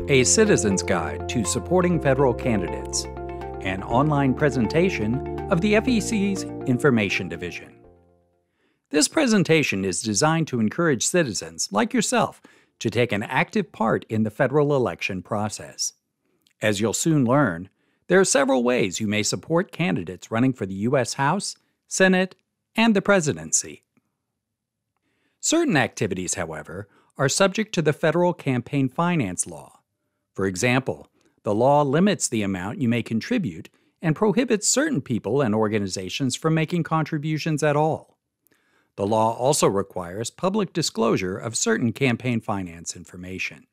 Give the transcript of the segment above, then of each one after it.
A Citizen's Guide to Supporting Federal Candidates, an online presentation of the FEC's Information Division. This presentation is designed to encourage citizens like yourself to take an active part in the federal election process. As you'll soon learn, there are several ways you may support candidates running for the U.S. House, Senate, and the presidency. Certain activities, however, are subject to the federal campaign finance law. For example, the law limits the amount you may contribute and prohibits certain people and organizations from making contributions at all. The law also requires public disclosure of certain campaign finance information.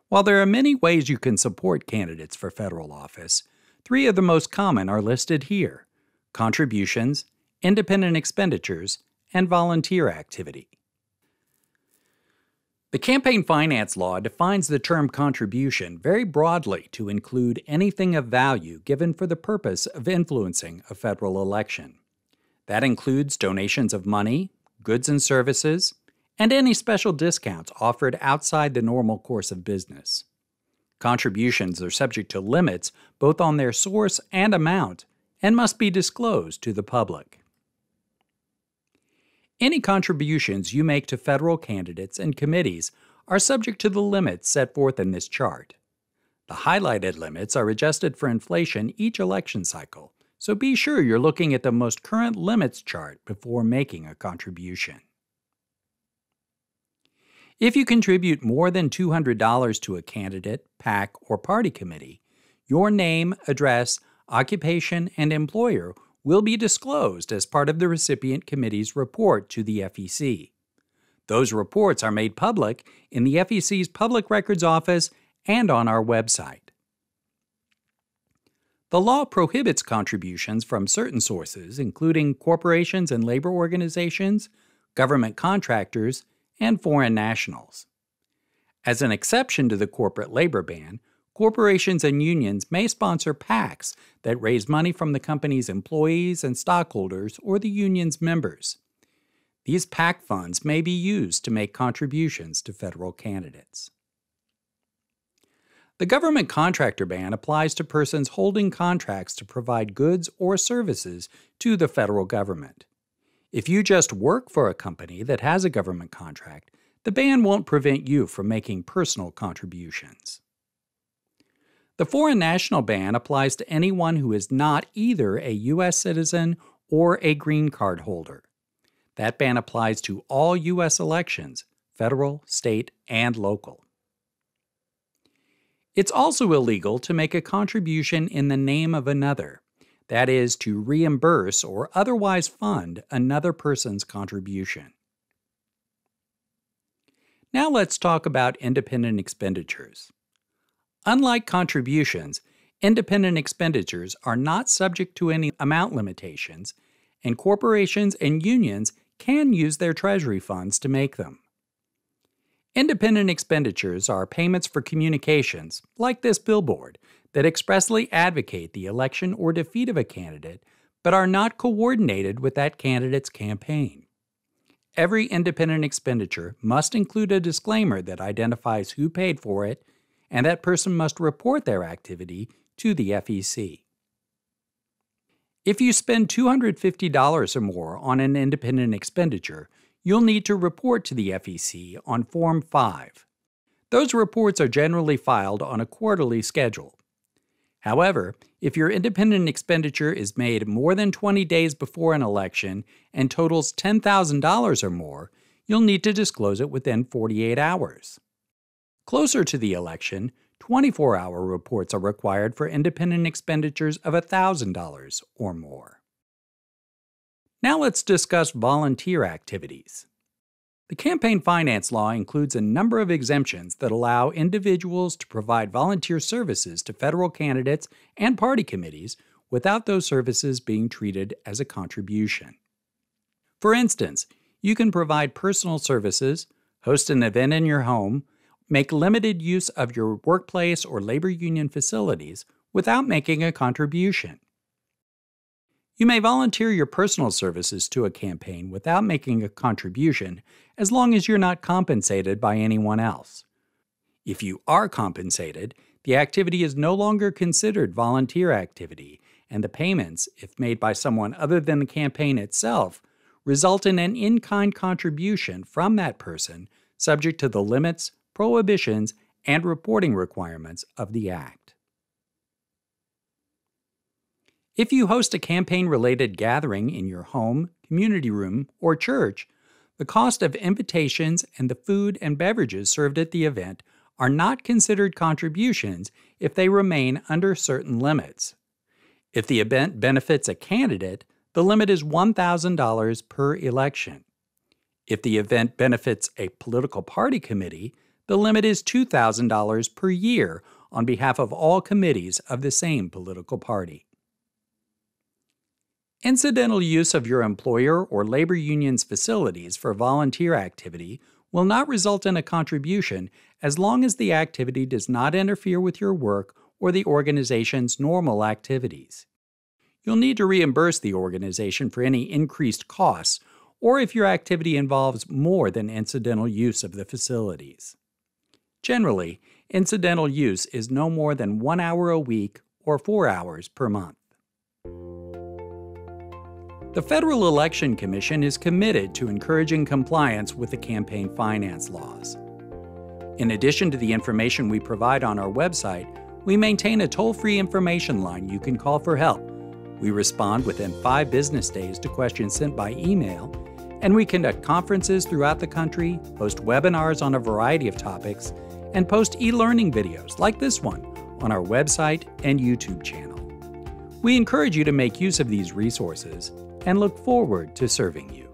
While there are many ways you can support candidates for federal office, three of the most common are listed here: contributions, independent expenditures, and volunteer activity. The campaign finance law defines the term contribution very broadly to include anything of value given for the purpose of influencing a federal election. That includes donations of money, goods and services, and any special discounts offered outside the normal course of business. Contributions are subject to limits both on their source and amount and must be disclosed to the public. Any contributions you make to federal candidates and committees are subject to the limits set forth in this chart. The highlighted limits are adjusted for inflation each election cycle, so be sure you're looking at the most current limits chart before making a contribution. If you contribute more than $200 to a candidate, PAC, or party committee, your name, address, occupation, and employer will be disclosed as part of the recipient committee's report to the FEC. Those reports are made public in the FEC's Public Records Office and on our website. The law prohibits contributions from certain sources, including corporations and labor organizations, government contractors, and foreign nationals. As an exception to the corporate labor ban, corporations and unions may sponsor PACs that raise money from the company's employees and stockholders or the union's members. These PAC funds may be used to make contributions to federal candidates. The government contractor ban applies to persons holding contracts to provide goods or services to the federal government. If you just work for a company that has a government contract, the ban won't prevent you from making personal contributions. The foreign national ban applies to anyone who is not either a U.S. citizen or a green card holder. That ban applies to all U.S. elections, federal, state, and local. It's also illegal to make a contribution in the name of another, that is, to reimburse or otherwise fund another person's contribution. Now let's talk about independent expenditures. Unlike contributions, independent expenditures are not subject to any amount limitations, and corporations and unions can use their treasury funds to make them. Independent expenditures are payments for communications, like this billboard, that expressly advocate the election or defeat of a candidate, but are not coordinated with that candidate's campaign. Every independent expenditure must include a disclaimer that identifies who paid for it, and that person must report their activity to the FEC. If you spend $250 or more on an independent expenditure, you'll need to report to the FEC on Form 5. Those reports are generally filed on a quarterly schedule. However, if your independent expenditure is made more than 20 days before an election and totals $10,000 or more, you'll need to disclose it within 48 hours. Closer to the election, 24-hour reports are required for independent expenditures of $1,000 or more. Now let's discuss volunteer activities. The campaign finance law includes a number of exemptions that allow individuals to provide volunteer services to federal candidates and party committees without those services being treated as a contribution. For instance, you can provide personal services, host an event in your home, make limited use of your workplace or labor union facilities without making a contribution. You may volunteer your personal services to a campaign without making a contribution as long as you're not compensated by anyone else. If you are compensated, the activity is no longer considered volunteer activity, and the payments, if made by someone other than the campaign itself, result in an in-kind contribution from that person subject to the limits, prohibitions, and reporting requirements of the Act. If you host a campaign-related gathering in your home, community room, or church, the cost of invitations and the food and beverages served at the event are not considered contributions if they remain under certain limits. If the event benefits a candidate, the limit is $1,000 per election. If the event benefits a political party committee, the limit is $2,000 per year on behalf of all committees of the same political party. Incidental use of your employer or labor union's facilities for volunteer activity will not result in a contribution as long as the activity does not interfere with your work or the organization's normal activities. You'll need to reimburse the organization for any increased costs or if your activity involves more than incidental use of the facilities. Generally, incidental use is no more than 1 hour a week or 4 hours per month. The Federal Election Commission is committed to encouraging compliance with the campaign finance laws. In addition to the information we provide on our website, we maintain a toll-free information line you can call for help. We respond within 5 business days to questions sent by email, and we conduct conferences throughout the country, host webinars on a variety of topics, and post e-learning videos like this one on our website and YouTube channel. We encourage you to make use of these resources and look forward to serving you.